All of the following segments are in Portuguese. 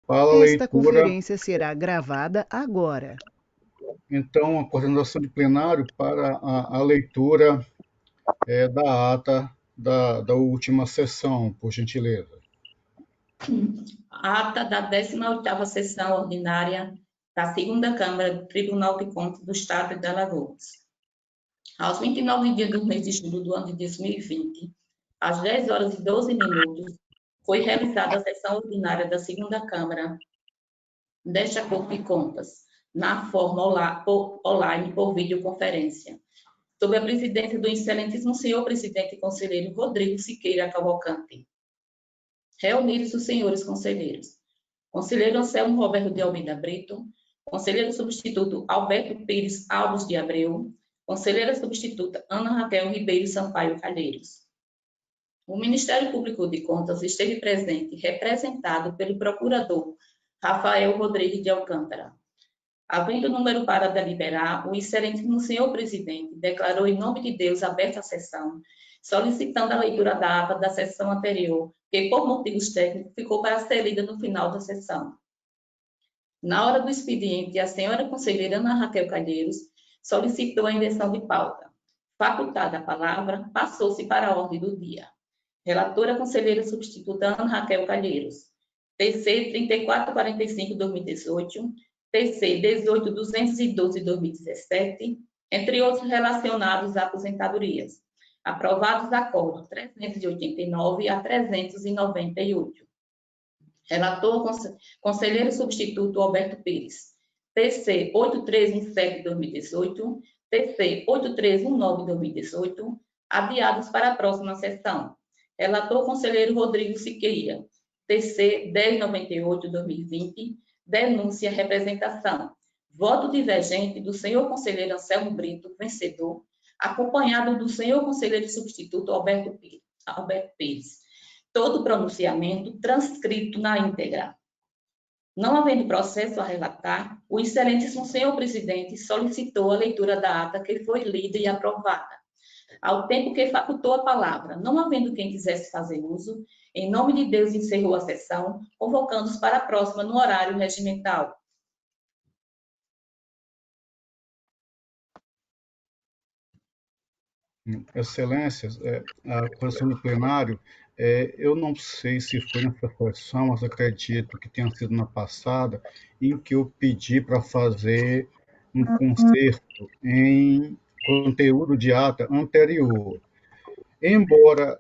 para a Esta leitura, conferência será gravada agora. então, a coordenação de plenário para a leitura da ata da última sessão, por gentileza. A ata da 18ª sessão ordinária da segunda Câmara do Tribunal de Contas do Estado de Alagoas. Aos 29 dias do mês de julho do ano de 2020, às 10 horas e 12 minutos, foi realizada a sessão ordinária da segunda Câmara desta Corte de Contas, na forma online por videoconferência, sob a presidência do excelentíssimo senhor presidente e conselheiro Rodrigo Siqueira Cavalcante. Reunidos os senhores conselheiros: conselheiro Anselmo Roberto de Almeida Brito, conselheiro substituto Alberto Pires Alves de Abreu, conselheira substituta Ana Raquel Ribeiro Sampaio Calheiros. O Ministério Público de Contas esteve presente, representado pelo procurador Rafael Rodrigues de Alcântara. Havendo número para deliberar, o excelentíssimo senhor presidente declarou em nome de Deus aberta a sessão, solicitando a leitura da ata da sessão anterior, que por motivos técnicos ficou para ser lida no final da sessão. Na hora do expediente, a senhora conselheira Ana Raquel Calheiros solicitou a inversão de pauta. Facultada a palavra, passou-se para a ordem do dia. Relatora conselheira substituta Ana Raquel Calheiros. TC 3445/2018, TC 18212/2017, entre outros relacionados a aposentadorias. Aprovados acordos 389 a 398. Relator, conselheiro substituto Alberto Pires. TC 8317/2018, TC 8319/2018, adiados para a próxima sessão. Relator, conselheiro Rodrigo Siqueira. TC 1098/2020, denúncia, representação. Voto divergente do senhor conselheiro Anselmo Brito, vencedor, acompanhado do senhor conselheiro substituto Alberto Pires. Todo pronunciamento transcrito na íntegra. Não havendo processo a relatar, o excelentíssimo senhor presidente solicitou a leitura da ata que foi lida e aprovada, ao tempo que facultou a palavra. Não havendo quem quisesse fazer uso, em nome de Deus encerrou a sessão, convocando-os para a próxima no horário regimental. Excelências, a posição do plenário, eu não sei se foi nessa sessão, mas acredito que tenha sido na passada, em que eu pedi para fazer um conserto em conteúdo de ata anterior. Embora,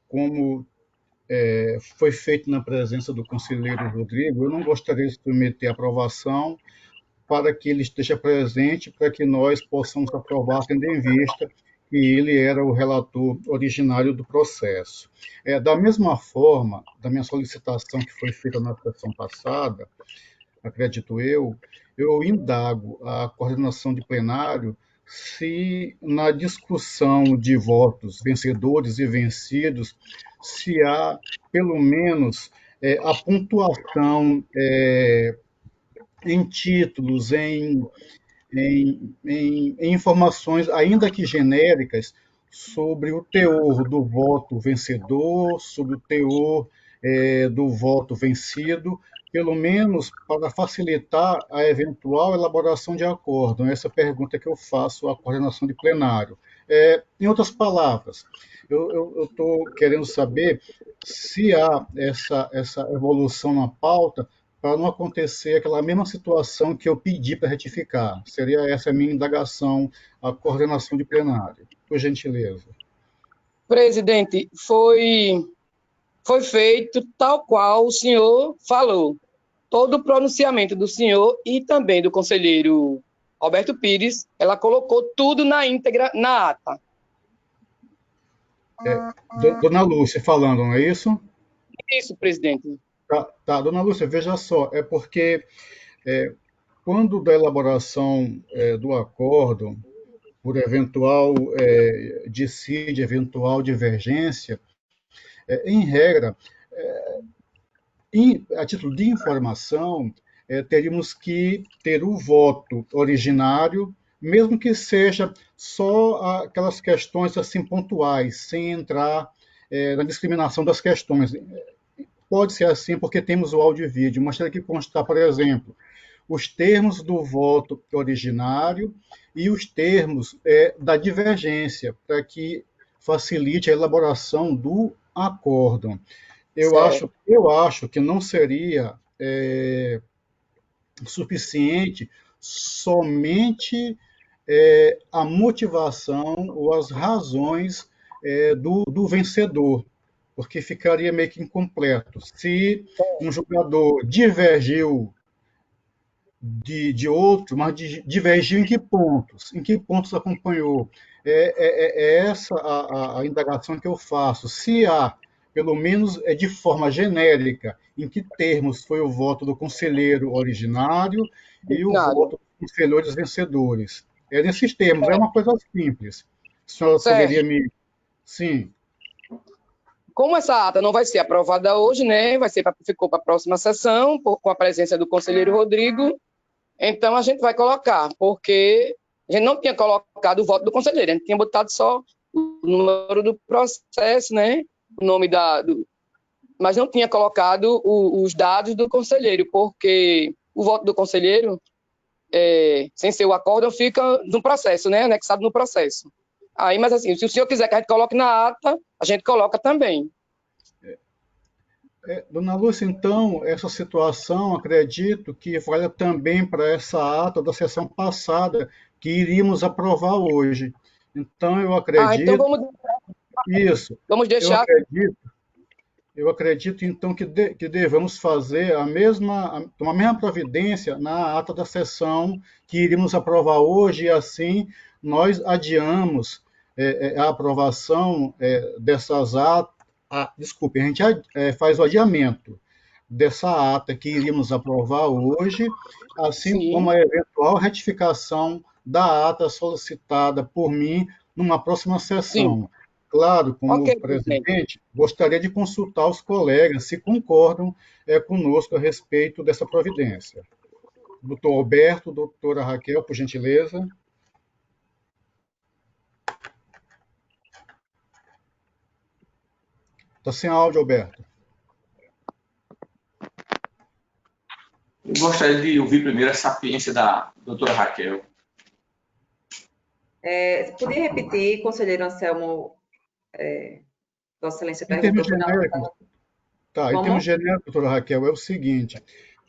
como foi feito na presença do conselheiro Rodrigo, eu não gostaria de submeter à aprovação para que ele esteja presente, para que nós possamos aprovar, tendo em vista que ele era o relator originário do processo. Da mesma forma, da minha solicitação que foi feita na sessão passada, acredito eu indago a coordenação de plenário se na discussão de votos vencedores e vencidos, se há pelo menos a pontuação em títulos, em informações, ainda que genéricas, sobre o teor do voto vencedor, sobre o teor do voto vencido, pelo menos para facilitar a eventual elaboração de acordo. Essa pergunta que eu faço à coordenação de plenário. Em outras palavras, eu estou querendo saber se há essa evolução na pauta para não acontecer aquela mesma situação que eu pedi para retificar. Seria essa a minha indagação à coordenação de plenário. Por gentileza. Presidente, foi feito tal qual o senhor falou. Todo o pronunciamento do senhor e também do conselheiro Alberto Pires, ela colocou tudo na íntegra na ata. Dona Lúcia falando, não é isso? Isso, presidente. Tá, dona Lúcia, veja só, é porque quando da elaboração do acordo, por eventual dissídio, eventual divergência, em regra, a título de informação, teríamos que ter o voto originário, mesmo que seja só aquelas questões assim pontuais, sem entrar na discriminação das questões. pode ser assim porque temos o áudio e vídeo, mas teria que constar, por exemplo, os termos do voto originário e os termos da divergência, para que facilite a elaboração do acórdão. Certo. Eu acho que não seria suficiente somente a motivação ou as razões do vencedor, porque ficaria meio que incompleto. Se um jogador divergiu de outro, mas divergiu em que pontos? Em que pontos acompanhou? É essa a indagação que eu faço. Se há, pelo menos de forma genérica, em que termos foi o voto do conselheiro originário e o Nada. voto dos conselheiros vencedores. É nesses termos, é uma coisa simples. A senhora poderia Certo. me... Sim, Como essa ata não vai ser aprovada hoje, né? Ficou para a próxima sessão, com a presença do conselheiro Rodrigo. Então, a gente vai colocar, porque a gente não tinha colocado o voto do conselheiro, a gente tinha botado só o número do processo, né? O nome mas não tinha colocado os dados do conselheiro, porque o voto do conselheiro, sem ser o acórdão, fica no processo, né? Anexado no processo. Aí, mas assim, se o senhor quiser que a gente coloque na ata, a gente coloca também. Dona Lúcia, então, essa situação, acredito que vale também para essa ata da sessão passada, que iríamos aprovar hoje. Então, Então isso, vamos eu deixar. acredito, eu acredito então que devemos fazer tomar a mesma providência na ata da sessão que iríamos aprovar hoje, e assim nós adiamos a aprovação dessas atas. Desculpe, a gente faz o adiamento dessa ata que iríamos aprovar hoje, assim como Sim. a eventual retificação da ata solicitada por mim numa próxima Sim. sessão. Claro, Ok, como presidente. presidente, gostaria de consultar os colegas se concordam conosco a respeito dessa providência. Doutor Alberto, doutora Raquel, por gentileza. Está sem áudio, Alberto. Eu gostaria de ouvir primeiro a sapiência da doutora Raquel. Podia repetir, conselheiro Anselmo, Vossa Excelência Em termos perguntou, foi na... genéricos, em Como? termos genéricos, doutora Raquel, é o seguinte: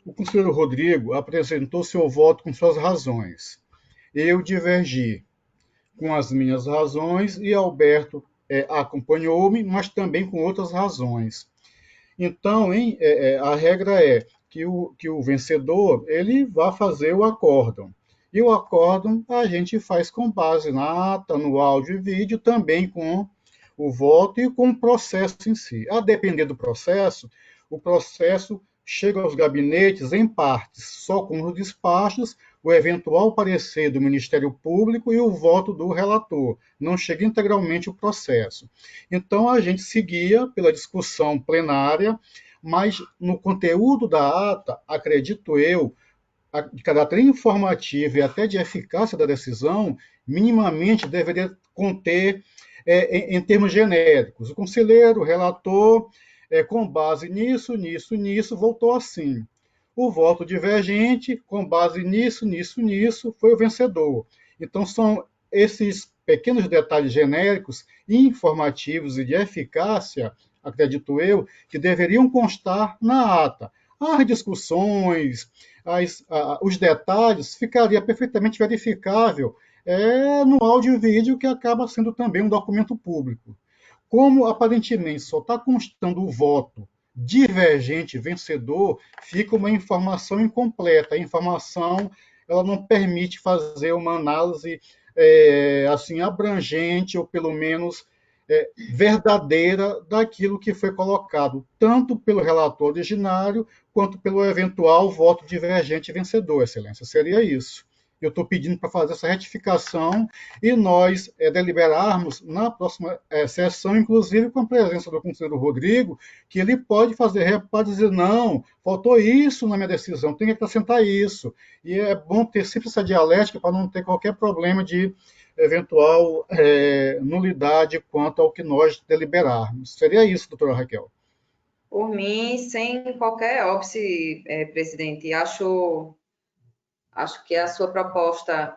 o conselheiro Rodrigo apresentou seu voto com suas razões. Eu divergi com as minhas razões e Alberto acompanhou-me, mas também com outras razões. Então, a regra é que o vencedor ele vai fazer o acórdão. E o acórdão a gente faz com base na ata, no áudio e vídeo, também com o voto e com o processo em si. A depender do processo, o processo chega aos gabinetes em partes, só com os despachos, o eventual parecer do Ministério Público e o voto do relator. Não chega integralmente o processo. Então, a gente seguia pela discussão plenária, mas no conteúdo da ata, acredito eu, de caráter informativo e até de eficácia da decisão, minimamente deveria conter, em termos genéricos, o conselheiro, o relator, com base nisso, voltou assim. O voto divergente, com base nisso, foi o vencedor. Então, são esses pequenos detalhes genéricos, informativos e de eficácia, acredito eu, que deveriam constar na ata. As discussões, os detalhes, ficaria perfeitamente verificável no áudio e vídeo, que acaba sendo também um documento público. Como aparentemente só está constando o voto divergente vencedor, fica uma informação incompleta. A informação ela não permite fazer uma análise assim abrangente ou pelo menos verdadeira daquilo que foi colocado, tanto pelo relator originário quanto pelo eventual voto divergente vencedor, Excelência. Seria isso. Eu estou pedindo para fazer essa retificação e nós deliberarmos na próxima sessão, inclusive com a presença do conselheiro Rodrigo, que ele pode dizer, não, faltou isso na minha decisão, tem que acrescentar isso. E é bom ter sempre essa dialética para não ter qualquer problema de eventual nulidade quanto ao que nós deliberarmos. Seria isso, doutora Raquel. Por mim, sem qualquer óbice, presidente, acho que a sua proposta,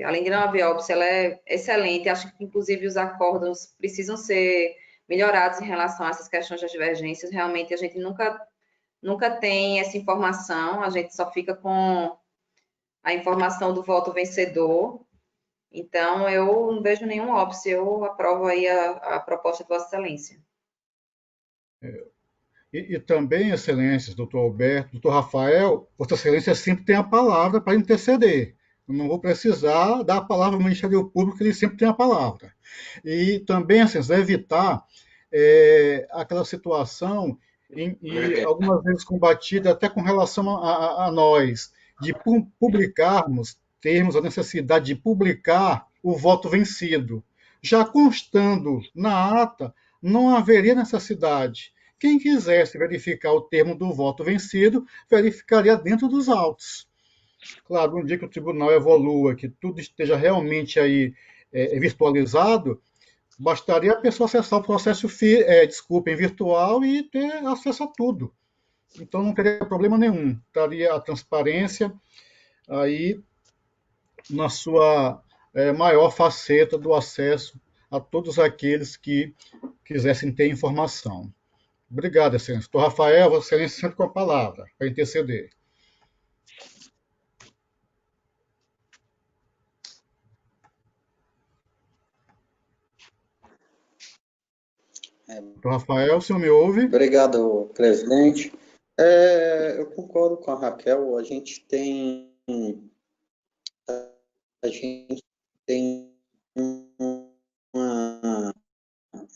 além de não haver óbice, ela é excelente. Acho que, inclusive, os acórdãos precisam ser melhorados em relação a essas questões das divergências. Realmente, a gente nunca tem essa informação, a gente só fica com a informação do voto vencedor. Então, eu não vejo nenhum óbice, eu aprovo aí a proposta de Vossa Excelência. E também, Excelências, doutor Alberto, doutor Rafael, Vossa Excelência sempre tem a palavra para interceder. Eu não vou precisar dar a palavra ao Ministério Público, ele sempre tem a palavra. E também, assim, evitar aquela situação, e algumas vezes combatida até com relação a nós, de publicarmos, termos a necessidade de publicar o voto vencido. Já constando na ata, não haveria necessidade. Quem quisesse verificar o termo do voto vencido, verificaria dentro dos autos. Claro, um dia que o tribunal evolua, que tudo esteja realmente aí virtualizado, bastaria a pessoa acessar o processo em virtual e ter acesso a tudo. Então não teria problema nenhum. Estaria a transparência aí na sua maior faceta do acesso a todos aqueles que quisessem ter informação. Obrigado, Excelência. Doutor Rafael, Vossa Excelência sempre com a palavra, para interceder. Doutor Rafael, o senhor me ouve? Obrigado, presidente. Eu concordo com a Raquel, a gente tem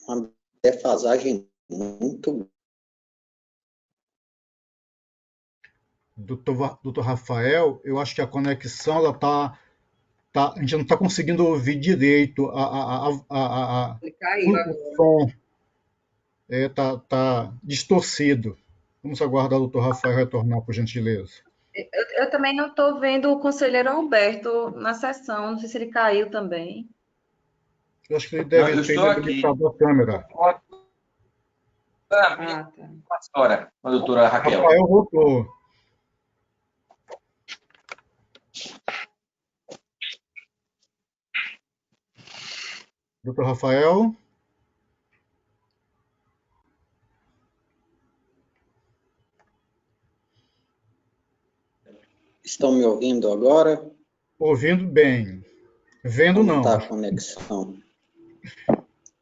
uma defasagem muito. Doutor Rafael, eu acho que a conexão ela a gente não está conseguindo ouvir direito Ele caiu agora. o som está distorcido. Vamos aguardar o doutor Rafael retornar, por gentileza. Eu também não estou vendo o conselheiro Alberto na sessão, não sei se ele caiu também. Eu acho que ele deve ter habilitado a câmera. Tá. Agora, a doutora Raquel. Rafael voltou. Doutor Rafael? Estão me ouvindo agora? Ouvindo bem. Vendo não. Como está a conexão?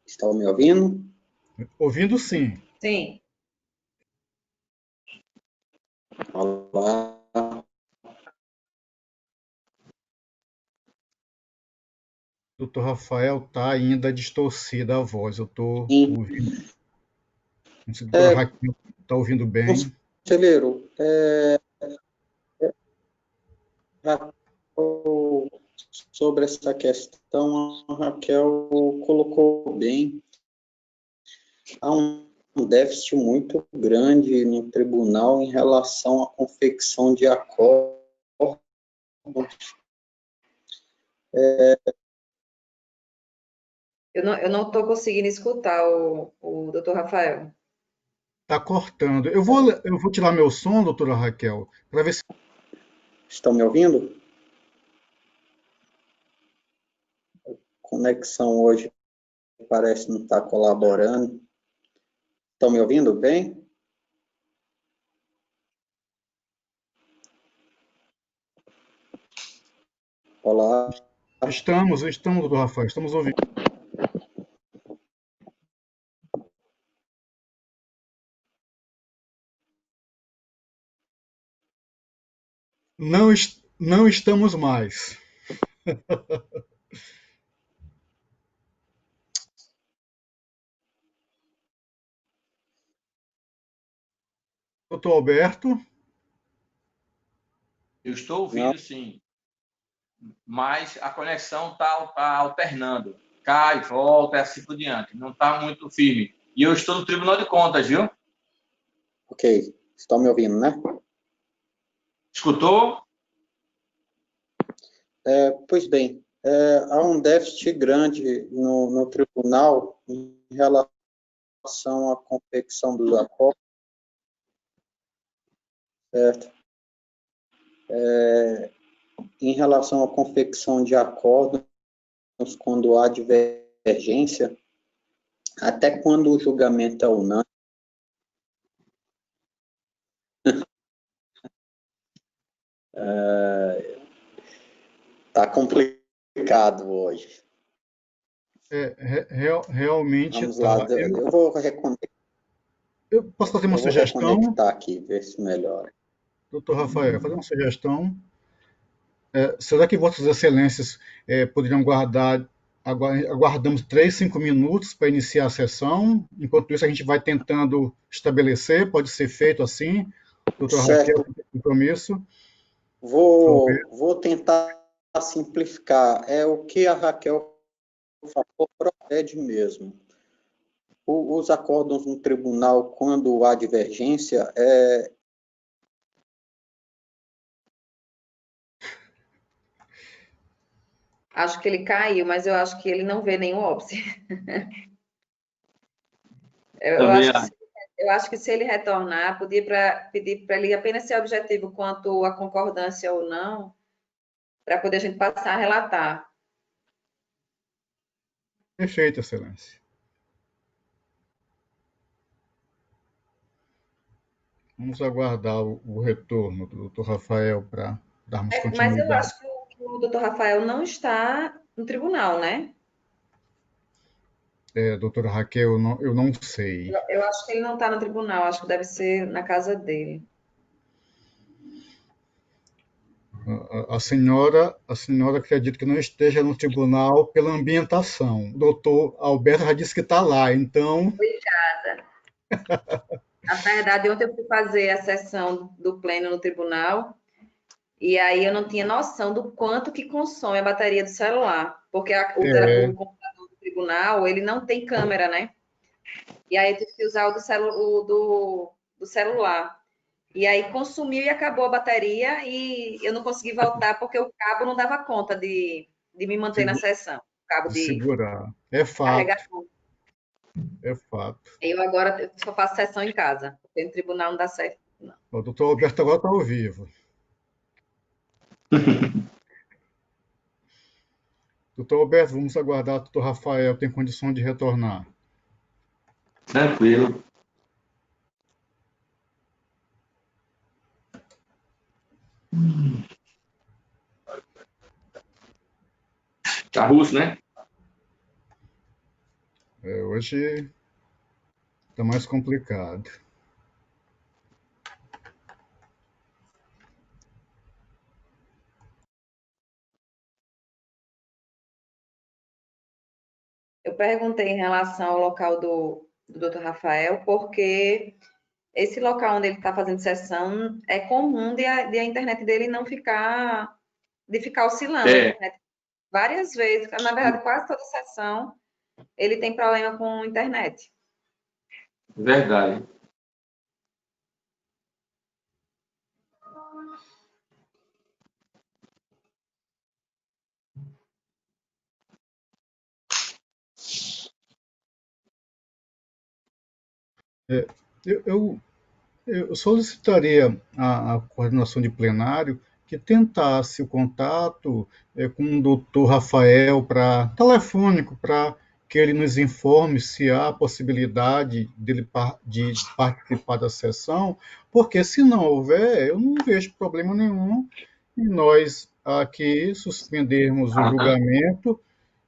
Estão me ouvindo? Ouvindo sim. Sim. Olá. Doutor Rafael, está ainda distorcida a voz. Eu estou ouvindo. Não sei se a doutora Raquel está ouvindo bem. Conselheiro, sobre essa questão, a Raquel colocou bem. Há um déficit muito grande no tribunal em relação à confecção de acordos. Eu não estou conseguindo escutar o doutor Rafael. Está cortando. Eu vou tirar meu som, doutora Raquel, para ver se. Estão me ouvindo? A conexão hoje parece não estar colaborando. Estão me ouvindo bem? Olá. Estamos, doutor Rafael, estamos ouvindo. Não estamos mais. Doutor Alberto? Eu estou ouvindo, sim. Mas a conexão está alternando. Cai, volta, e assim por diante. Não está muito firme. E eu estou no Tribunal de Contas, viu? Ok. Estão me ouvindo, né? Escutou? Pois bem, há um déficit grande no tribunal em relação relação à confecção dos acordos, certo? Em relação à confecção de acordos, quando há divergência, até quando o julgamento é unânime, está complicado hoje. Realmente Vamos lá, tá. eu vou reconectar. Eu posso fazer uma sugestão? Vou reconectar aqui, ver se melhora. Doutor Rafael, fazer uma sugestão. Será que Vossas Excelências poderiam aguardamos 3, 5 minutos para iniciar a sessão? Enquanto isso, a gente vai tentando estabelecer, pode ser feito assim? Doutor Raquel, compromisso? Vou tentar simplificar. É o que a Raquel falou, procede mesmo. Os acórdãos no tribunal, quando há divergência, Acho que ele caiu, mas eu acho que ele não vê nenhum óbice. Eu acho que se ele retornar, pedir para ele apenas ser objetivo quanto à concordância ou não, para poder a gente passar a relatar. Perfeito, Excelência. Vamos aguardar o retorno do doutor Rafael para darmos continuidade. Mas eu acho que o doutor Rafael não está no tribunal, né? Doutora Raquel, eu não sei. Eu acho que ele não está no tribunal, acho que deve ser na casa dele. A senhora acredita que não esteja no tribunal pela ambientação. O doutor Alberto já disse que está lá, então... Obrigada. Na verdade, ontem eu fui fazer a sessão do pleno no tribunal e aí eu não tinha noção do quanto que consome a bateria do celular, porque o computador do tribunal, ele não tem câmera, né? E aí eu tive que usar o do celular. E aí consumiu e acabou a bateria e eu não consegui voltar porque o cabo não dava conta de me manter na sessão. O cabo de segurar. É fato. É fato. Eu agora só faço sessão em casa, porque no tribunal não dá certo. Não. O doutor Alberto agora está ao vivo. Doutor Alberto, vamos aguardar. O doutor Rafael tem condição de retornar. Tranquilo. Tá russo, né? Hoje está mais complicado. Eu perguntei em relação ao local do Dr. Rafael, porque esse local onde ele está fazendo sessão é comum de a internet dele não ficar, de ficar oscilando. A internet, várias vezes, na verdade, quase toda sessão, ele tem problema com a internet. Verdade. Eu solicitaria à coordenação de plenário que tentasse o contato com o doutor Rafael telefônico para que ele nos informe se há possibilidade de participar da sessão, porque se não houver, eu não vejo problema nenhum em nós aqui suspendermos o julgamento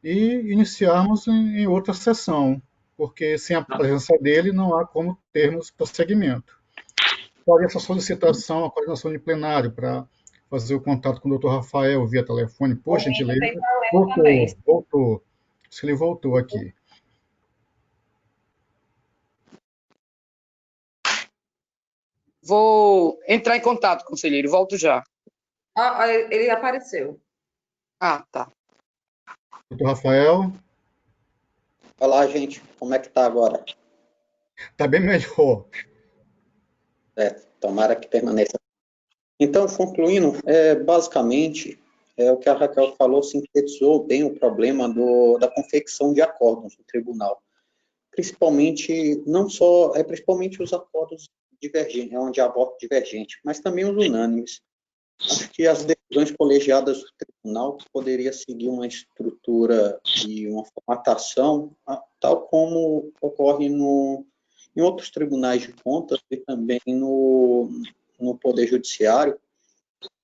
e iniciarmos em outra sessão, porque sem a presença dele não há como termos prosseguimento. Faria essa solicitação à coordenação de plenário para fazer o contato com o doutor Rafael via telefone, por gentileza. Voltou. Se ele voltou aqui. Vou entrar em contato, conselheiro. Volto já. Ele apareceu. Ah, tá. Doutor Rafael? Olá, gente. Como é que está agora? Está bem melhor. Tomara que permaneça. Então, concluindo, basicamente, o que a Raquel falou sintetizou bem o problema da confecção de acórdãos no tribunal. principalmente, não só, principalmente os acordos divergentes, onde há voto divergente, mas também os unânimes. Acho que as decisões colegiadas do tribunal poderia seguir uma estrutura e uma formatação, tal como ocorre em outros tribunais de contas e também no Poder Judiciário,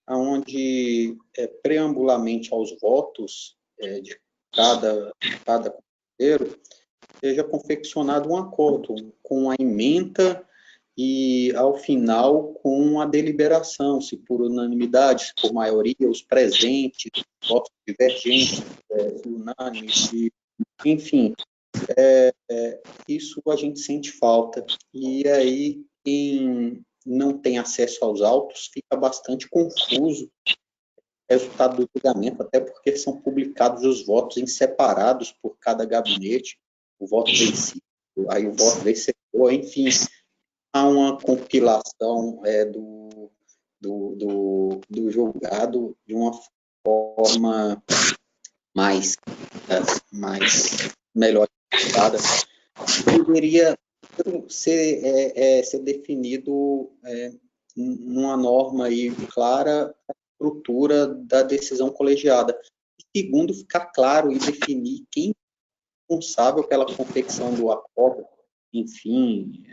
onde, preambulamente aos votos de cada conselheiro, seja confeccionado um acordo com a ementa e, ao final, com a deliberação, se por unanimidade, se por maioria, os presentes, votos divergentes, unânimes, enfim, isso a gente sente falta. E aí, quem não tem acesso aos autos fica bastante confuso o resultado do julgamento, até porque são publicados os votos em separados por cada gabinete, o voto vencido, aí o voto vencedor, enfim, há uma compilação do julgado de uma forma mais melhor executada. Poderia ser definido numa norma aí clara a estrutura da decisão colegiada. Segundo, ficar claro e definir quem é responsável pela confecção do acordo, enfim,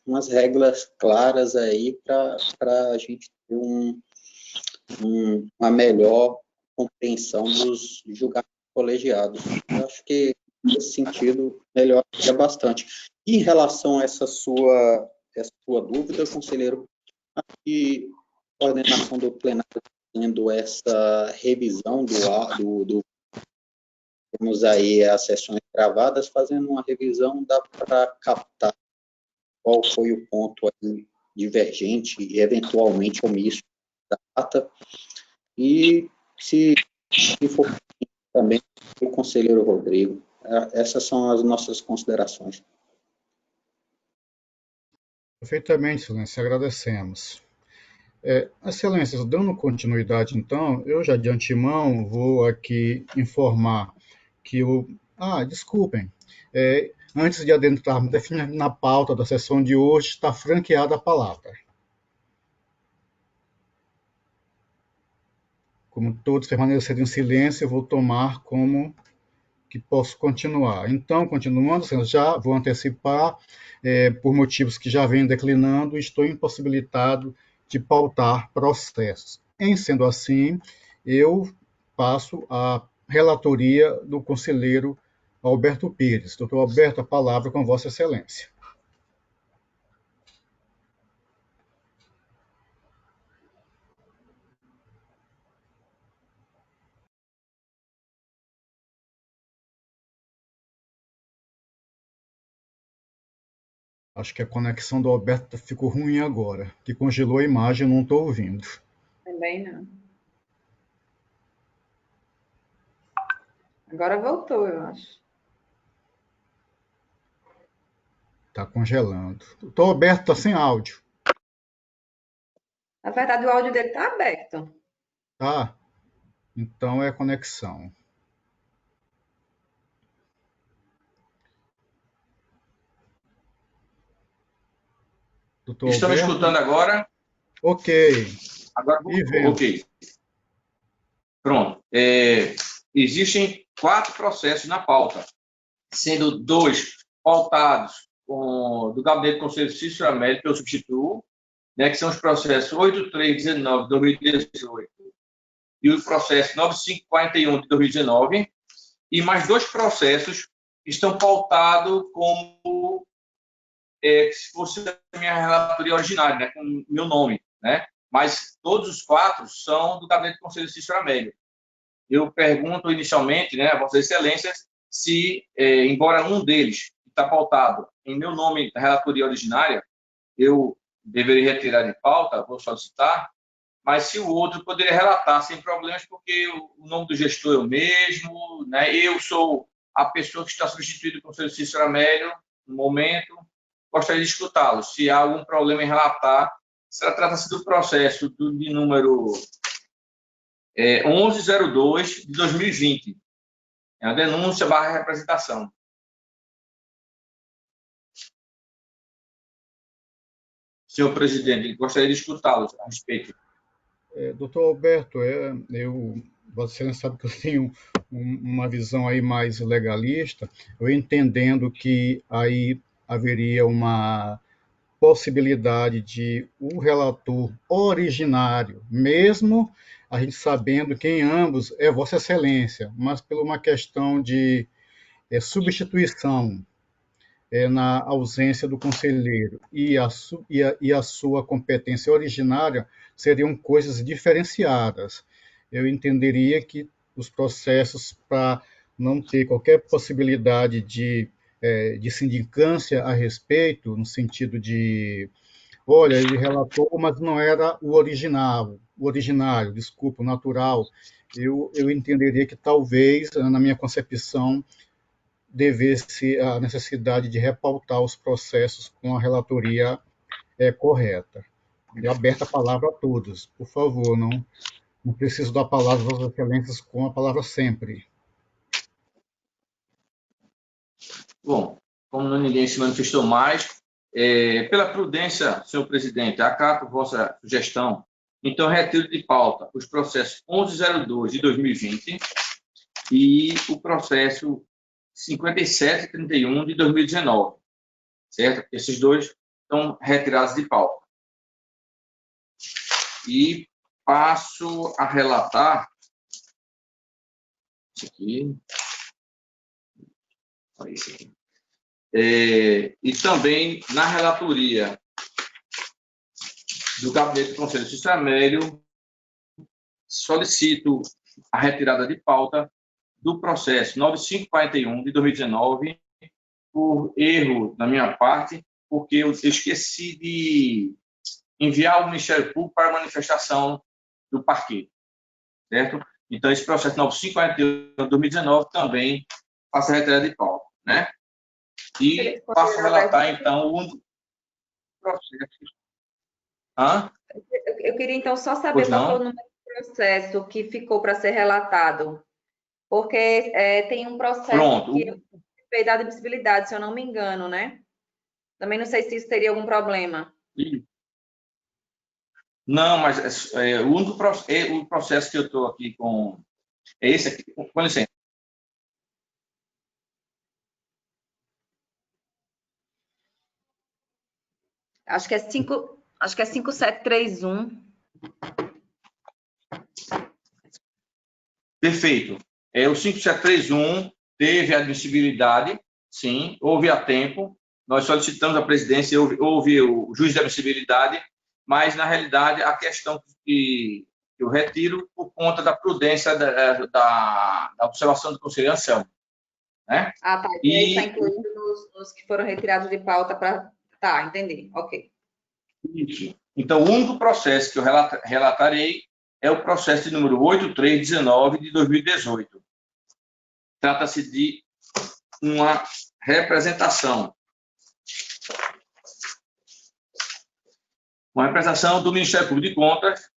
umas regras claras aí para a gente ter uma melhor compreensão dos julgamentos colegiados. Eu acho que, nesse sentido, melhoraria bastante. E em relação a essa sua dúvida, conselheiro, acho que a coordenação do plenário tendo essa revisão temos aí as sessões gravadas, fazendo uma revisão, dá para captar qual foi o ponto aí divergente e eventualmente omisso da ata, e se for também o conselheiro Rodrigo. Essas são as nossas considerações. Perfeitamente, Excelência, agradecemos. Excelências, dando continuidade, então, eu já de antemão vou aqui informar que o... desculpem. Antes de adentrarmos na pauta da sessão de hoje, está franqueada a palavra. Como todos permaneceram em silêncio, eu vou tomar como que posso continuar. Então, continuando, já vou antecipar, por motivos que já venho declinando, estou impossibilitado de pautar processos. Em sendo assim, eu passo a relatoria do conselheiro Alberto Pires. Doutor Alberto, a palavra com Vossa Excelência. Acho que a conexão do Alberto ficou ruim agora, que congelou a imagem, não estou ouvindo. Também não. Agora voltou, eu acho. Está congelando. Doutor Alberto está sem áudio. Na verdade, o áudio dele está aberto. Tá? Então é a conexão. Doutor Estão me Alberto? escutando agora? Ok. Agora, ok. Pronto. Existem 4 processos na pauta, sendo 2 pautados do Gabinete do Conselho Cícero Américo, que eu substituo, né, que são os processos 8319 de 2018 e o processo 9541 de 2019, e mais 2 processos estão pautados como se fosse a minha relatoria originária, né, com o meu nome, né? Mas todos os 4 são do Gabinete do Conselho Cícero Américo. Eu pergunto inicialmente, né, a Vossas Excelências, se, embora um deles está pautado em meu nome da relatoria originária, eu deveria retirar de pauta, vou solicitar, mas se o outro poderia relatar sem problemas, porque o nome do gestor é o mesmo, né? Eu sou a pessoa que está substituindo o Conselho Cícero Américo no momento, gostaria de escutá-lo. Se há algum problema em relatar, trata-se do processo de número 1102 de 2020. É uma denúncia / representação. senhor presidente. Gostaria de escutá-lo a respeito. Doutor Alberto, você sabe que eu tenho uma visão aí mais legalista, eu entendendo que aí haveria uma possibilidade de o relator originário, mesmo a gente sabendo que em ambos é Vossa Excelência, mas por uma questão de substituição na ausência do conselheiro e a sua competência originária seriam coisas diferenciadas. Eu entenderia que os processos, para não ter qualquer possibilidade de sindicância a respeito, no sentido de, olha, ele relatou, mas não era o originário, desculpa, o natural, eu entenderia que talvez, na minha concepção, devesse a necessidade de repautar os processos com a relatoria correta. E aberta a palavra a todos, por favor, não preciso da palavra, Vossas Excelências, com a palavra sempre. Bom, como ninguém se manifestou mais, pela prudência, senhor presidente, acato vossa sugestão. Então, retiro de pauta os processos 1102 de 2020 e o processo 5731 de 2019, certo? Esses dois estão retirados de pauta. E passo a relatar isso aqui. E também na relatoria do Gabinete do Conselho Cistramério, solicito a retirada de pauta do processo 9541 de 2019, por erro da minha parte, porque eu esqueci de enviar o Ministério Público para a manifestação do parquet, certo? Então, esse processo 9541 de 2019 também passa a retirada de pauta, né? E passo a relatar, então, o processo. Eu queria, então, só saber qual foi o número do processo que ficou para ser relatado. Porque tem um processo que fez da admissibilidade, se eu não me engano, né? Também não sei se isso teria algum problema. Não, mas o único o processo que eu estou aqui com é esse aqui. Com licença. Acho que é 5731. Perfeito. O 5731 teve admissibilidade, sim, houve a tempo. Nós solicitamos a presidência, houve o juiz de admissibilidade, mas, na realidade, a questão que eu retiro por conta da prudência da observação do conselheiro Anselmo. Né? Ah, tá. E está incluído nos que foram retirados de pauta para... Tá, entendi. Ok. Isso. Então, o único processo que eu relatarei é o processo de número 8319 de 2018. Trata-se de uma representação. Uma representação do Ministério Público de Contas,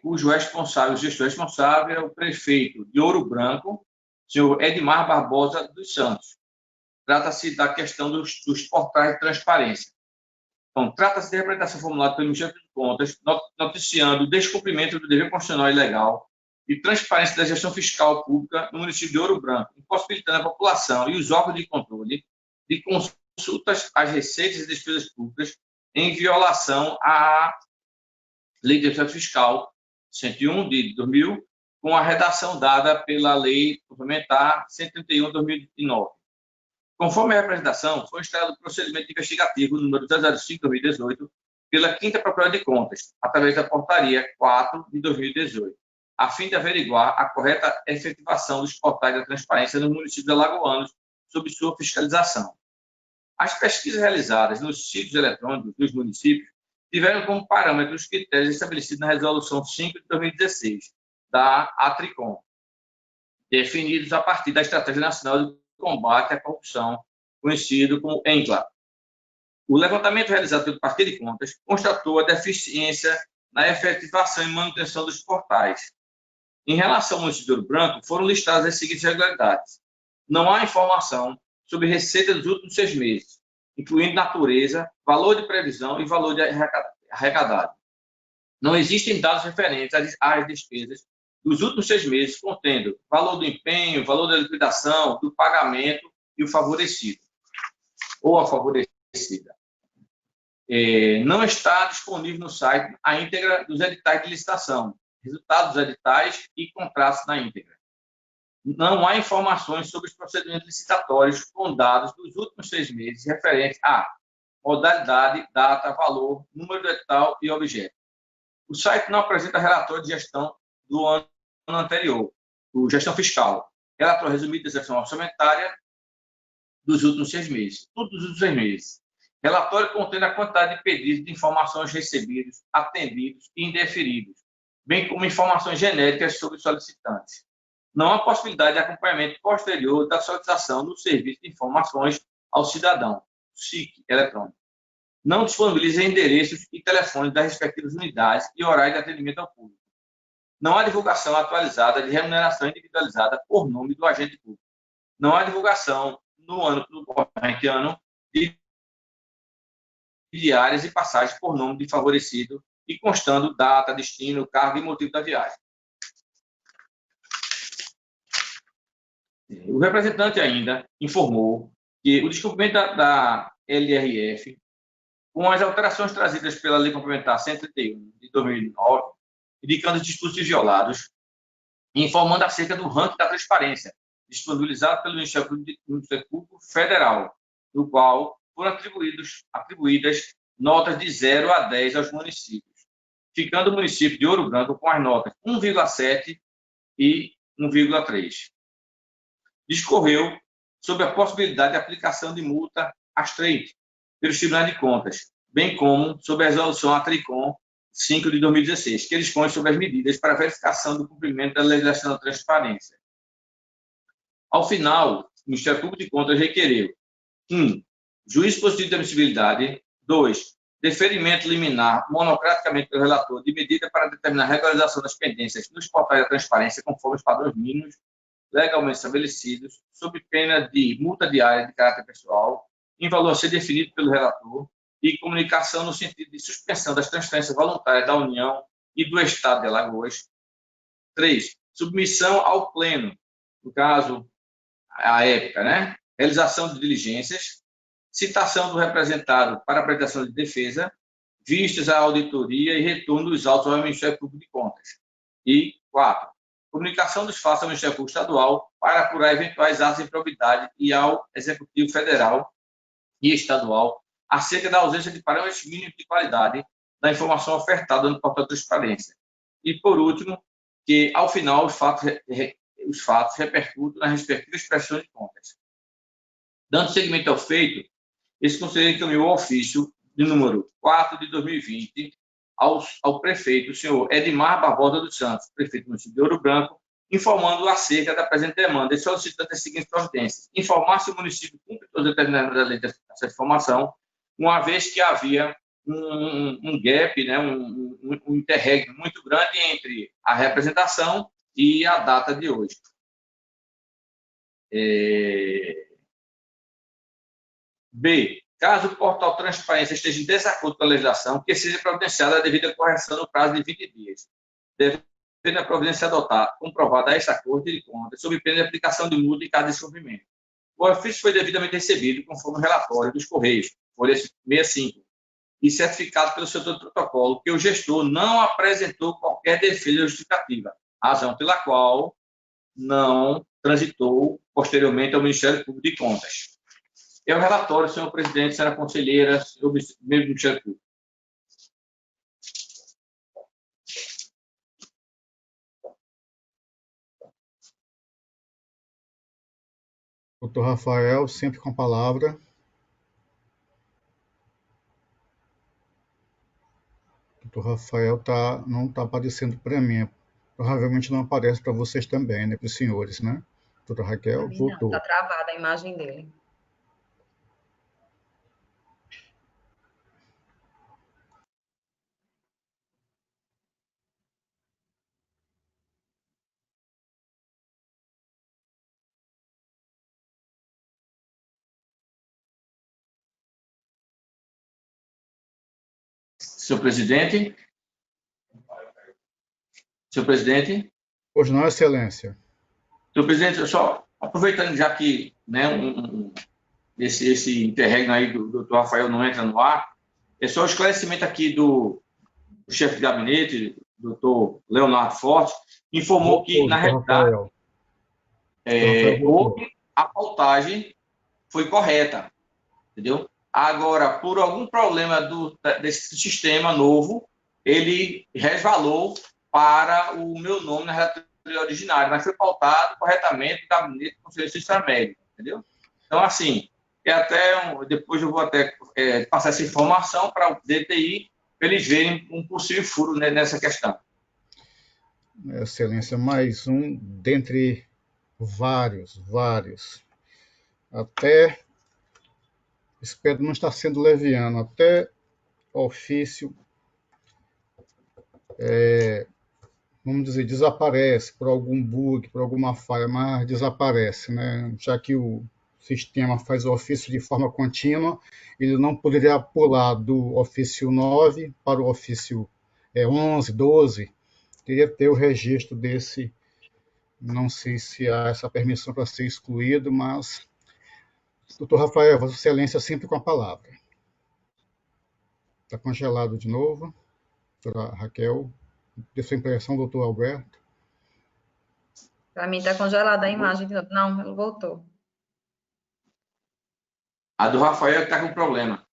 cujo responsável, gestor responsável é o prefeito de Ouro Branco, senhor Edmar Barbosa dos Santos. Trata-se da questão dos portais de transparência. Então, trata-se de representação formulada pelo Ministério Público de Contas, noticiando o descumprimento do dever constitucional e legal e transparência da gestão fiscal pública no município de Ouro Branco, impossibilitando a população e os órgãos de controle de consultas às receitas e despesas públicas em violação à Lei de Defesa Fiscal 101 de 2000, com a redação dada pela Lei Complementar 131 de 2009. Conforme a representação, foi instaurado o procedimento investigativo número 005/2018 pela 5ª Procuradoria de Contas, através da Portaria 4 de 2018, a fim de averiguar a correta efetivação dos portais da transparência nos municípios alagoanos sob sua fiscalização. As pesquisas realizadas nos sítios eletrônicos dos municípios tiveram como parâmetro os critérios estabelecidos na Resolução 5 de 2016, da ATRICOM, definidos a partir da Estratégia Nacional de Combate à Corrupção, conhecido como ENCLA. O levantamento realizado pelo Parquet de Contas constatou a deficiência na efetivação e manutenção dos portais. Em relação ao município de Ouro Branco, foram listadas as seguintes irregularidades. Não há informação sobre receita dos últimos 6 meses. incluindo natureza, valor de previsão e valor de arrecadado. Não existem dados referentes às despesas dos últimos 6 meses, contendo valor do empenho, valor da liquidação, do pagamento e o favorecido ou a favorecida. Não está disponível no site a íntegra dos editais de licitação, resultados dos editais e contratos na íntegra. Não há informações sobre os procedimentos licitatórios com dados dos últimos 6 meses referentes a modalidade, data, valor, número do edital e objeto. O site não apresenta relatório de gestão do ano anterior, o gestão fiscal, relatório resumido de execução orçamentária dos últimos 6 meses, tudo dos últimos 6 meses. Relatório contendo a quantidade de pedidos de informações recebidos, atendidos e indeferidos, bem como informações genéricas sobre os solicitantes. Não há possibilidade de acompanhamento posterior da solicitação do Serviço de Informações ao Cidadão, SIC eletrônico. Não disponibiliza endereços e telefones das respectivas unidades e horários de atendimento ao público. Não há divulgação atualizada de remuneração individualizada por nome do agente público. Não há divulgação no corrente ano de diárias e passagens por nome de favorecido e constando data, destino, cargo e motivo da viagem. O representante ainda informou que o descumprimento da LRF, com as alterações trazidas pela Lei Complementar 131 de 2009, indicando os dispositivos violados, e informando acerca do ranking da transparência, disponibilizado pelo Ministério Público Federal, no qual foram atribuídas notas de 0 a 10 aos municípios, ficando o município de Ouro Branco com as notas 1,7 e 1,3. Discorreu sobre a possibilidade de aplicação de multa às três pelos tribunais de contas, bem como sobre a resolução ATRICOM 5 de 2016, que dispõe sobre as medidas para verificação do cumprimento da legislação da transparência. Ao final, o Ministério Público de Contas requereu 1. Juízo positivo de admissibilidade. 2. Deferimento liminar monocraticamente pelo relator de medida para determinar a regularização das pendências nos portais da transparência conforme os padrões mínimos legalmente estabelecidos, sob pena de multa diária de caráter pessoal, em valor a ser definido pelo relator, e comunicação no sentido de suspensão das transferências voluntárias da União e do Estado de Alagoas. 3. Submissão ao pleno, no caso, à época, né? Realização de diligências, citação do representado para a prestação de defesa, vistas à auditoria e retorno dos autos ao Ministério Público de Contas. E 4. Comunicação dos fatos ao Ministério Público Estadual para apurar eventuais atos de improbidade e ao Executivo Federal e Estadual acerca da ausência de parâmetros mínimos de qualidade da informação ofertada no portal de transparência. E, por último, que, ao final, os fatos repercutem nas respectivas prestações de contas. Dando seguimento ao feito, esse conselheiro encaminhou o ofício de número 4 de 2020 ao prefeito, o senhor Edmar Barbosa dos Santos, prefeito do município de Ouro Branco, informando acerca da presente demanda e solicitando as seguintes providências: informar se o município cumpre todas as determinadas da lei dessa informação, uma vez que havia um gap, né, um interregno muito grande entre a representação e a data de hoje. B. Caso o portal Transparência esteja em desacordo com a legislação, que seja providenciada a devida correção no prazo de 20 dias, devendo a providência adotar comprovada esta Corte de Contas, sob pena de aplicação de multa em caso de descumprimento. O ofício foi devidamente recebido conforme o relatório dos Correios, folha 65, e certificado pelo setor de protocolo que o gestor não apresentou qualquer defesa justificativa, razão pela qual não transitou posteriormente ao Ministério Público de Contas. É o relatório, senhor presidente, senhora conselheira, senhor membro do Ministério Público. Doutor Rafael, sempre com a palavra. Doutor Rafael não está aparecendo para mim. Provavelmente não aparece para vocês também, né? Para os senhores, né? Doutora Raquel, voltou. Está travada a imagem dele. Senhor presidente. Senhor presidente. Pois não, Excelência. Senhor presidente, eu só aproveitando já que, né, esse interregno aí do doutor Rafael não entra no ar, é só o esclarecimento aqui do chefe de gabinete, doutor Leonardo Forte, informou que, na realidade, a pautagem foi correta, entendeu? Agora, por algum problema desse sistema novo, ele resvalou para o meu nome na relatoria originária, mas foi pautado corretamente no gabinete do Conselho de Justiça Médica, entendeu? Então, assim, depois eu vou até passar essa informação para o DTI, para eles verem um possível furo, né, nessa questão. Excelência, mais um dentre vários. Até, espero não estar sendo leviano, até ofício, vamos dizer, desaparece por algum bug, por alguma falha, mas desaparece, né? Já que o sistema faz o ofício de forma contínua, ele não poderia pular do ofício 9 para o ofício 11, 12, teria que ter o registro desse, não sei se há essa permissão para ser excluído, mas, doutor Rafael, Vossa Excelência sempre com a palavra. Está congelado de novo, doutora Raquel, de sua impressão, doutor Alberto. Para mim está congelada a imagem de novo. Não, ele voltou. A do Rafael está com problema.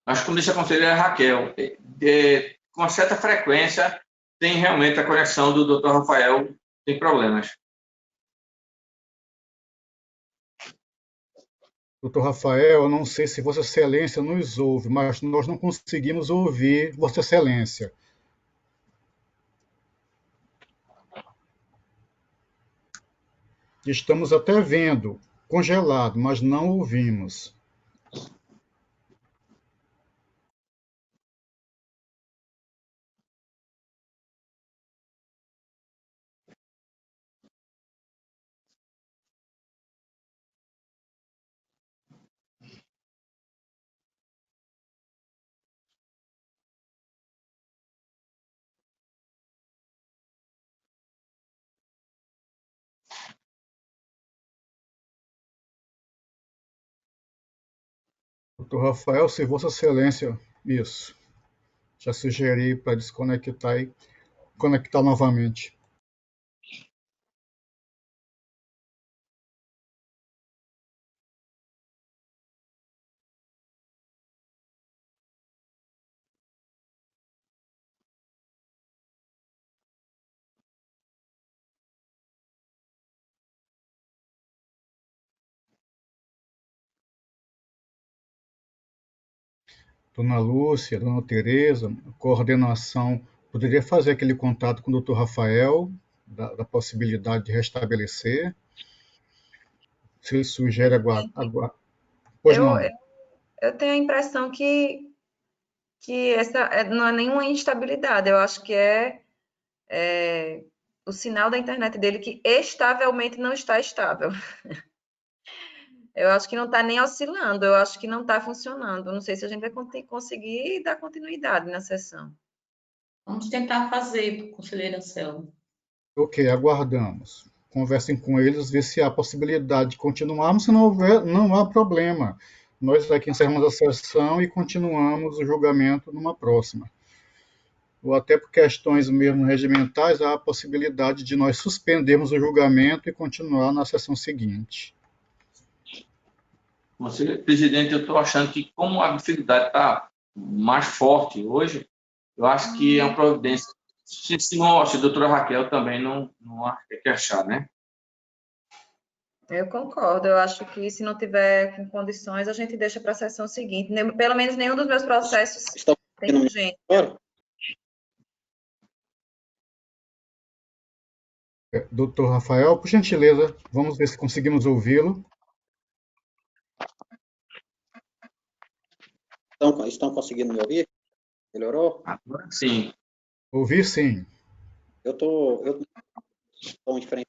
Acho que como disse a conselheira Raquel, com uma certa frequência, tem realmente a conexão do doutor Rafael, tem problemas. Doutor Rafael, eu não sei se Vossa Excelência nos ouve, mas nós não conseguimos ouvir Vossa Excelência. Estamos até vendo, congelado, mas não ouvimos. Doutor Rafael, se Vossa Excelência, isso, já sugeri para desconectar e conectar novamente. Dona Lúcia, Dona Tereza, coordenação, poderia fazer aquele contato com o doutor Rafael, da possibilidade de restabelecer? Se ele sugere Pois não. Eu tenho a impressão que essa não é nenhuma instabilidade, eu acho que é o sinal da internet dele que estavelmente não está estável. Eu acho que não está nem oscilando, eu acho que não está funcionando. Não sei se a gente vai conseguir dar continuidade na sessão. Vamos tentar fazer, conselheira Selma. Ok, aguardamos. Conversem com eles, ver se há possibilidade de continuarmos. Se não houver, não há problema. Nós aqui encerramos a sessão e continuamos o julgamento numa próxima. Ou até por questões mesmo regimentais, há a possibilidade de nós suspendermos o julgamento e continuar na sessão seguinte. Presidente, eu estou achando que, como a dificuldade está mais forte hoje, eu acho que é uma providência. Se não, a doutora Raquel também não acha que achar, né? Eu concordo, eu acho que se não tiver com condições, a gente deixa para a sessão seguinte. Pelo menos nenhum dos meus processos tem urgência. Doutor Rafael, por gentileza, vamos ver se conseguimos ouvi-lo. Estão conseguindo me ouvir? Melhorou? Agora sim. Ouvir, sim. Eu estou em frente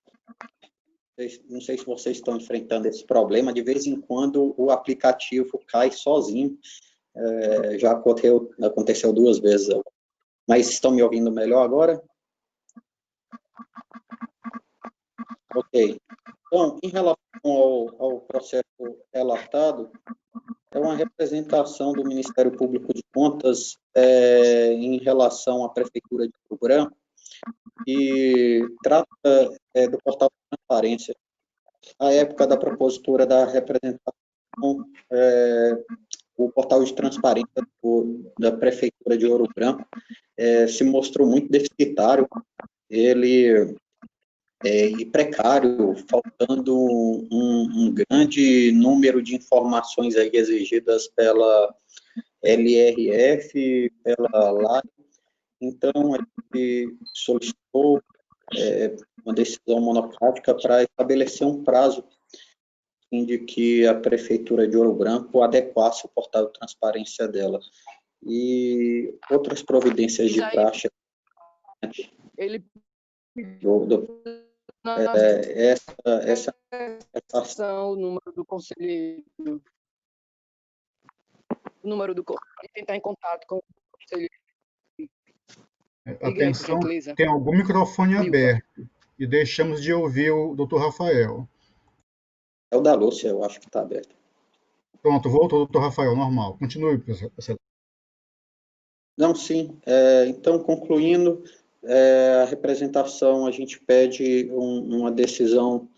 não sei se vocês estão enfrentando esse problema, de vez em quando o aplicativo cai sozinho. Já aconteceu 2 vezes. Mas estão me ouvindo melhor agora? Ok. Então, em relação ao processo relatado, é uma representação do Ministério Público de Contas em relação à Prefeitura de Rio Branco, e trata do portal de transparência. À época da propositura da representação, o portal de transparência da Prefeitura de Ouro Branco se mostrou muito deficitário, ele e precário, faltando um grande número de informações aí exigidas pela LRF, pela LAI. Então, ele solicitou uma decisão monocrática para estabelecer um prazo de que a Prefeitura de Ouro Branco adequasse o portal de transparência dela. E outras providências de praxe. Ele essa ação, o número do conselheiro, tentar em contato com o conselheiro. Atenção, tem algum microfone aberto e deixamos de ouvir o Dr. Rafael. É o da Lúcia, eu acho que está aberto. Pronto, voltou o Dr. Rafael, normal. Continue, professor. Não, sim. Então, concluindo, a representação, a gente pede uma decisão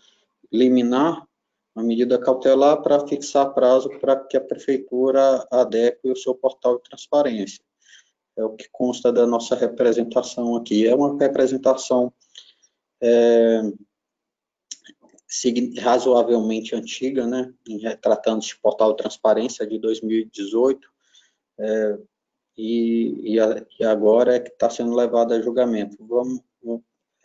liminar, uma medida cautelar para fixar prazo para que a Prefeitura adeque o seu portal de transparência. É o que consta da nossa representação aqui. É uma representação razoavelmente antiga, né, tratando de portal de transparência de 2018, e agora é que está sendo levado a julgamento. Vamos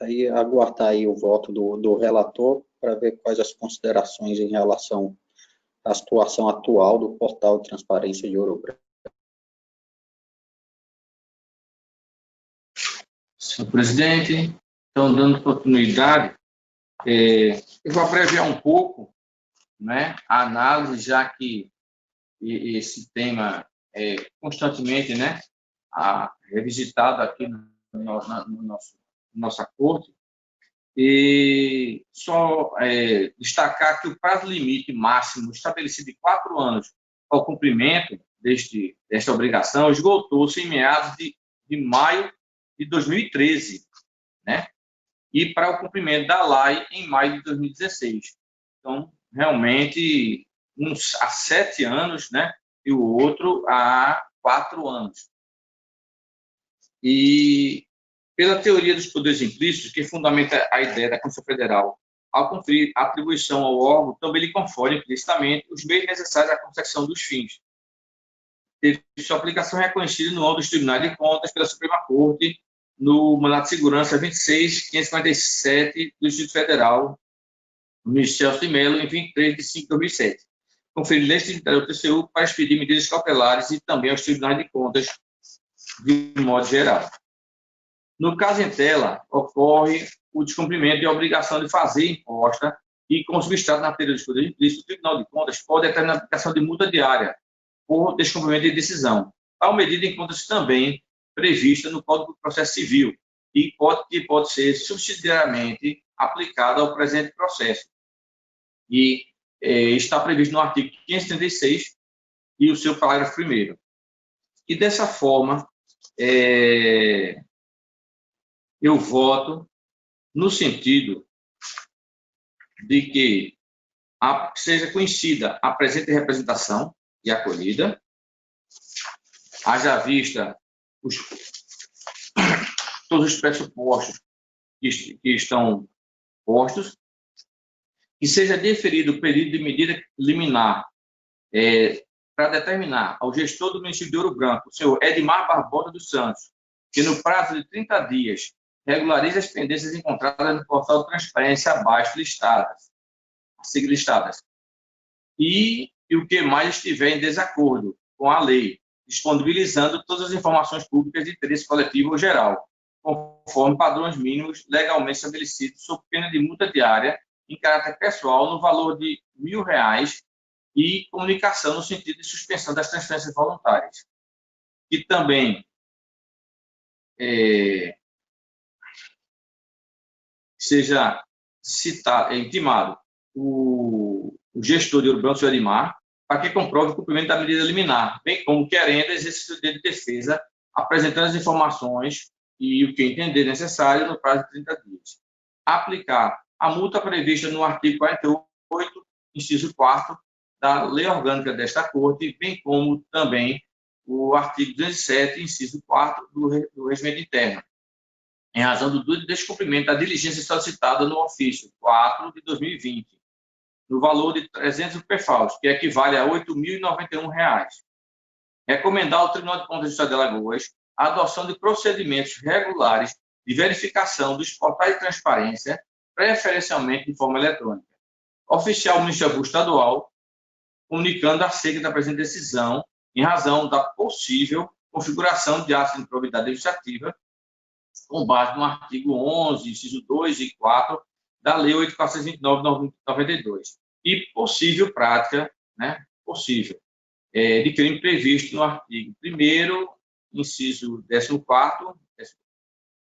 aí aguardar aí o voto do relator para ver quais as considerações em relação à situação atual do portal de transparência de Ouro Branco. Senhor presidente, então, dando oportunidade, eu vou abreviar um pouco, né, a análise, já que esse tema é constantemente, né, revisitado aqui no nossa corte, e só destacar que o prazo limite máximo estabelecido de 4 anos ao cumprimento desta obrigação esgotou-se em meados de maio de 2013, né? E para o cumprimento da LAI em maio de 2016. Então, realmente, uns há 7 anos, né? E o outro há 4 anos. E pela teoria dos poderes implícitos, que fundamenta a ideia da Constituição Federal, ao conferir atribuição ao órgão, também lhe confere implicitamente os meios necessários à consecução dos fins. Teve sua aplicação reconhecida no âmbito dos Tribunais de Contas pela Suprema Corte, no mandato de segurança 26.547 do Distrito Federal, no Ministério Celso de Mello, em 23 de 5 de 2007. Conferido neste critério ao TCU para expedir medidas cautelares e também aos Tribunais de Contas, de modo geral. No caso em tela, ocorre o descumprimento e a obrigação de fazer imposta e, com substrato na teoria dos poderes implícitos, o Tribunal de Contas pode determinar a aplicação de multa diária por descumprimento de decisão. Tal medida encontra-se também prevista no Código do Processo Civil e pode ser subsidiariamente aplicada ao presente processo. E está previsto no artigo 536 e o seu parágrafo 1º. E dessa forma, eu voto no sentido de que seja conhecida a presente representação e acolhida, haja vista todos os pressupostos que estão postos, que seja deferido o pedido de medida liminar para determinar ao gestor do município de Ouro Branco, o senhor Edmar Barbosa dos Santos, que no prazo de 30 dias regularize as pendências encontradas no portal de transparência abaixo listadas, e o que mais estiver em desacordo com a lei, disponibilizando todas as informações públicas de interesse coletivo ou geral, conforme padrões mínimos legalmente estabelecidos, sob pena de multa diária em caráter pessoal no valor de R$ 1.000 e comunicação no sentido de suspensão das transferências voluntárias. E também seja citado, intimado o gestor de urbano, o Edmar, para que comprove o cumprimento da medida liminar, bem como querendo exercício do direito de defesa, apresentando as informações e o que entender necessário no prazo de 30 dias. Aplicar a multa prevista no artigo 48, inciso 4 da Lei Orgânica desta Corte, bem como também o artigo 207, inciso 4 do Regimento Interno, em razão do descumprimento da diligência solicitada no ofício 4 de 2020, no valor de 300 perfaltos, que equivale a R$ 8.091. Recomendar ao Tribunal de Contas do Estado de Alagoas a adoção de procedimentos regulares de verificação dos portais de transparência, preferencialmente de forma eletrônica. Oficiar o Ministério Público Estadual, comunicando acerca da presente decisão, em razão da possível configuração de atos de improbidade administrativa, com base no artigo 11, inciso 2 e 4 da Lei 8.429 de 92, e possível prática, de crime previsto no artigo 1º, inciso 14º,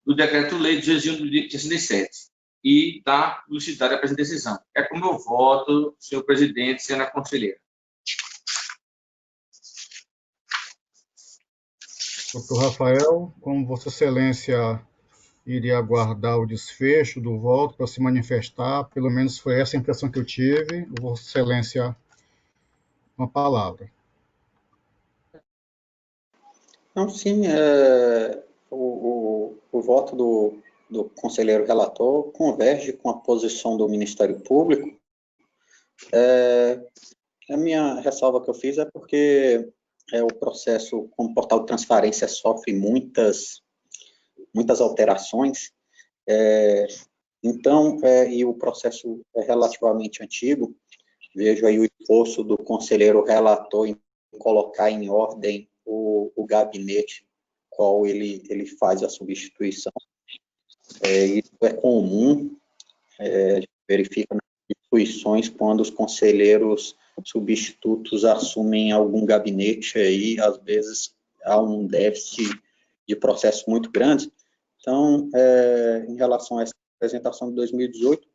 do Decreto-Lei 261/67, e da publicidade da presente decisão. É como eu voto, senhor presidente, senhora conselheira. Doutor Rafael, como Vossa Excelência iria aguardar o desfecho do voto para se manifestar, pelo menos foi essa a impressão que eu tive. Vossa Excelência, uma palavra. Não, sim, o voto do conselheiro relator converge com a posição do Ministério Público. A minha ressalva que eu fiz é porque o processo, como portal de transparência, sofre muitas alterações, então, e o processo é relativamente antigo. Vejo aí o esforço do conselheiro relator em colocar em ordem o gabinete qual ele faz a substituição. Isso é comum, verifica nas instituições quando os conselheiros substitutos assumem algum gabinete, aí às vezes há um déficit de processo muito grande. Então, em relação a essa apresentação de 2018,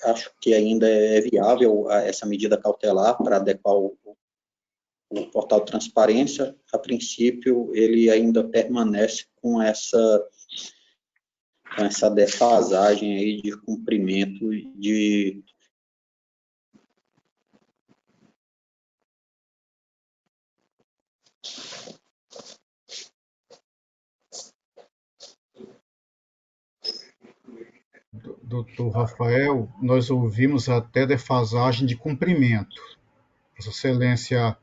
acho que ainda é viável essa medida cautelar para adequar o portal de transparência. A princípio, ele ainda permanece com essa defasagem aí de cumprimento de Doutor Rafael, nós ouvimos até defasagem de cumprimento. Vossa Excelência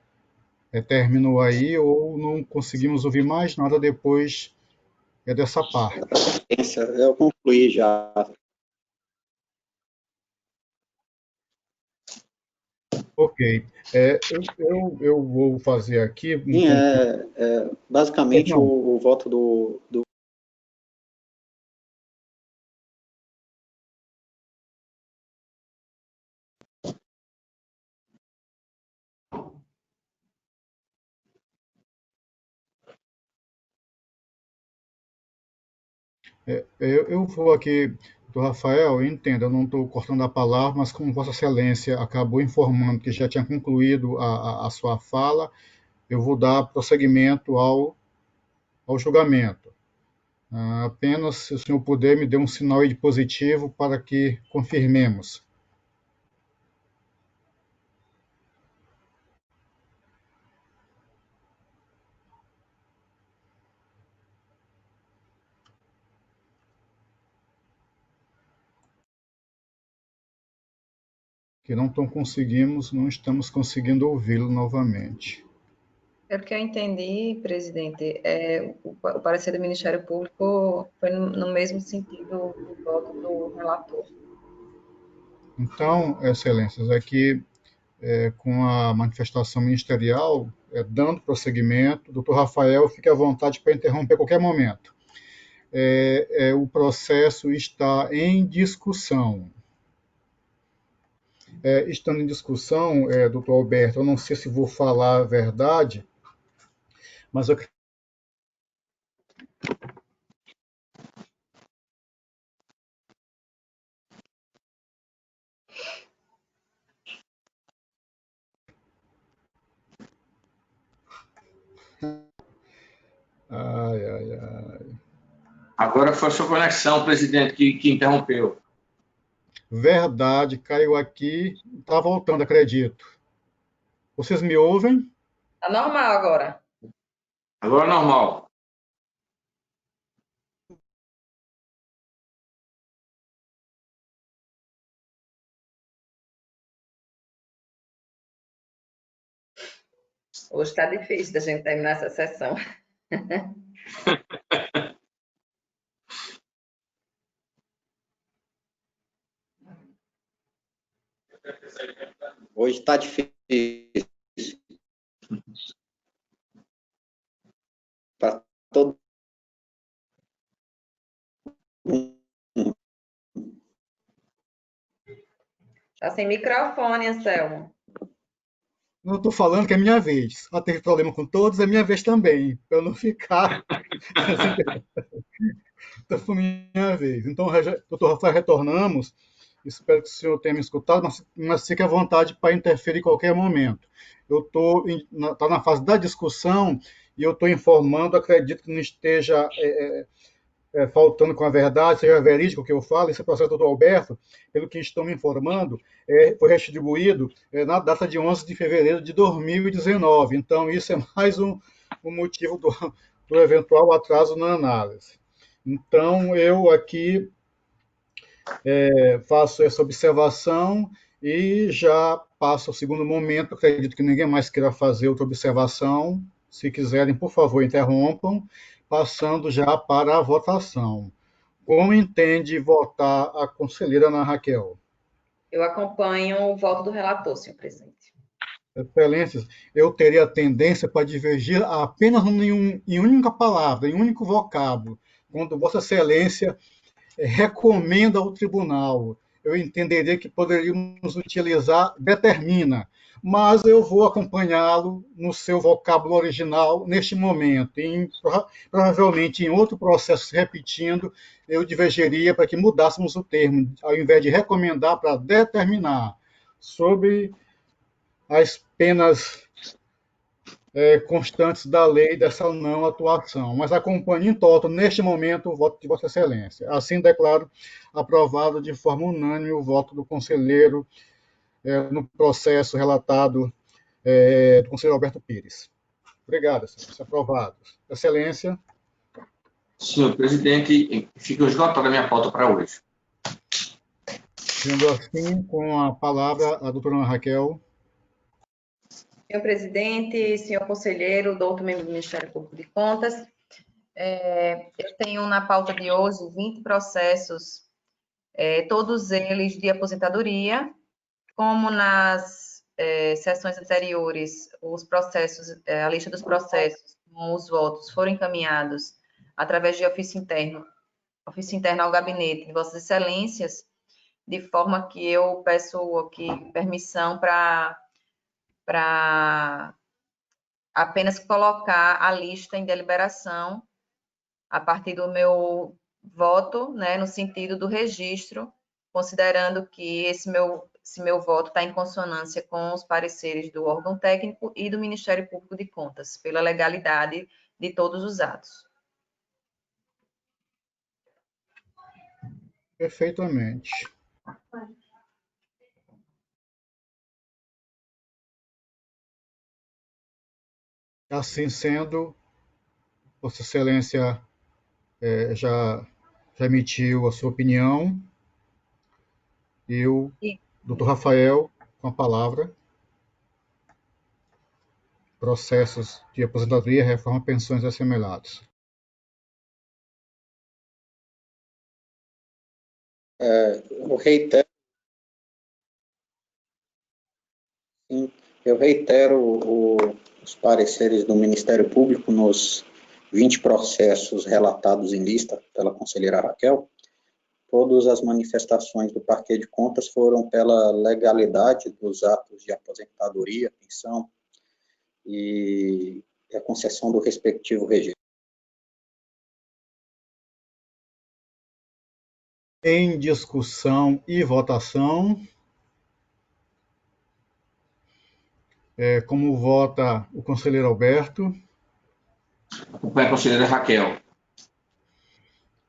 terminou aí ou não conseguimos ouvir mais nada depois dessa parte? Eu concluí já. Ok. Eu vou fazer aqui... Sim, basicamente o voto do Eu vou aqui, do Rafael, entenda, eu não estou cortando a palavra, mas como Vossa Excelência acabou informando que já tinha concluído a sua fala, eu vou dar prosseguimento ao julgamento. Apenas, se o senhor puder, me dê um sinal aí de positivo para que confirmemos. Que não estamos conseguindo ouvi-lo novamente. Pelo que eu entendi, presidente, o parecer do Ministério Público foi no mesmo sentido do voto do relator. Então, Excelências, aqui, com a manifestação ministerial, dando prosseguimento, doutor Rafael, fique à vontade para interromper a qualquer momento. O processo está em discussão. estando em discussão, doutor Alberto, eu não sei se vou falar a verdade, mas eu Ai, ai, ai. Agora foi a sua conexão, presidente, que interrompeu. Verdade, caiu aqui, está voltando, acredito. Vocês me ouvem? Tá normal agora. Agora é normal. Hoje está difícil da gente terminar essa sessão. Hoje está difícil. Para todo mundo. Está sem microfone, Anselmo. Não estou falando que é minha vez. Ela teve problema com todos, é minha vez também, para eu não ficar. Então, foi minha vez. Então, doutor Rafael, retornamos. Espero que o senhor tenha me escutado, mas fique à vontade para interferir em qualquer momento. Eu estou tá na fase da discussão e eu estou informando, acredito que não esteja faltando com a verdade, seja verídico o que eu falo, esse processo do doutor Alberto, pelo que estão me informando, foi retribuído na data de 11 de fevereiro de 2019. Então, isso é mais um motivo do eventual atraso na análise. Então, eu aqui faço essa observação e já passo ao segundo momento. Acredito que ninguém mais queira fazer outra observação. Se quiserem, por favor, interrompam, passando já para a votação. Como entende votar a conselheira Ana Raquel? Eu acompanho o voto do relator, senhor presidente. Excelências, eu teria a tendência para divergir apenas em única palavra, em único vocábulo, quando Vossa Excelência recomenda ao tribunal. Eu entenderia que poderíamos utilizar determina, mas eu vou acompanhá-lo no seu vocábulo original neste momento. Provavelmente em outro processo se repetindo, eu divergiria para que mudássemos o termo, ao invés de recomendar, para determinar, sobre as penas constantes da lei dessa não atuação, mas acompanho em toto, neste momento, o voto de Vossa Excelência. Assim declaro aprovado de forma unânime o voto do conselheiro no processo relatado do conselheiro Alberto Pires. Obrigado, Excelência. Aprovado. Excelência. Senhor presidente, fica esgotada a minha pauta para hoje. Sendo assim, com a palavra a doutora Ana Raquel. Senhor presidente, senhor conselheiro, doutor membro do Ministério Público de Contas, eu tenho na pauta de hoje 20 processos, todos eles de aposentadoria, como nas sessões anteriores, os processos, a lista dos processos, com os votos foram encaminhados através de ofício interno ao gabinete de Vossas Excelências, de forma que eu peço aqui permissão para apenas colocar a lista em deliberação a partir do meu voto, né, no sentido do registro, considerando que esse meu voto está em consonância com os pareceres do órgão técnico e do Ministério Público de Contas, pela legalidade de todos os atos. Perfeitamente. Assim sendo, Vossa Excelência já emitiu a sua opinião. Eu, doutor Rafael, com a palavra. Processos de aposentadoria, reforma, pensões e assemelhados. Eu reitero os pareceres do Ministério Público nos 20 processos relatados em lista pela conselheira Raquel. todas as manifestações do Parquet de Contas foram pela legalidade dos atos de aposentadoria, pensão e a concessão do respectivo regime. Em discussão e votação. Como vota o conselheiro Alberto? Acompanho a conselheira Raquel.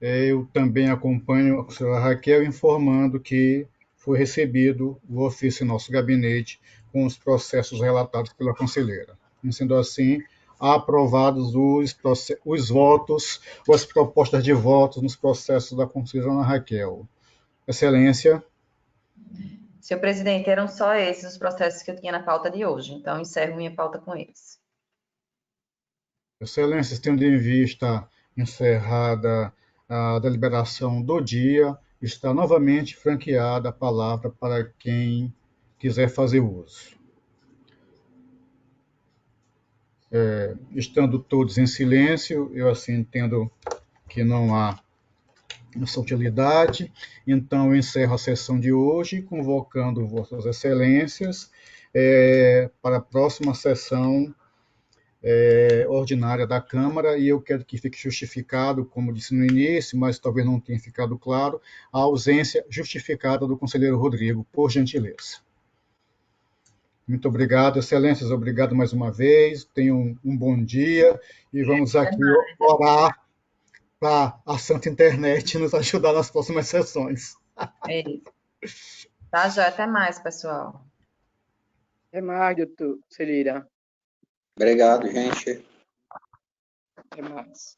Eu também acompanho a conselheira Raquel, informando que foi recebido o ofício em nosso gabinete com os processos relatados pela conselheira. E, sendo assim, aprovados os votos, ou as propostas de votos nos processos da conselheira Raquel. Excelência. Senhor presidente, eram só esses os processos que eu tinha na pauta de hoje, então encerro minha pauta com eles. Excelências, tendo em vista encerrada a deliberação do dia, está novamente franqueada a palavra para quem quiser fazer uso. Estando todos em silêncio, eu assim entendo que não há essa utilidade, então eu encerro a sessão de hoje, convocando Vossas Excelências para a próxima sessão ordinária da Câmara, e eu quero que fique justificado, como disse no início, mas talvez não tenha ficado claro, a ausência justificada do conselheiro Rodrigo, por gentileza. Muito obrigado, Excelências, obrigado mais uma vez, tenham um bom dia, e vamos aqui orar para a Santa Internet nos ajudar nas próximas sessões. É isso. Tá, já, até mais, pessoal. Até mais, doutor conselheira. Obrigado, gente. Até mais.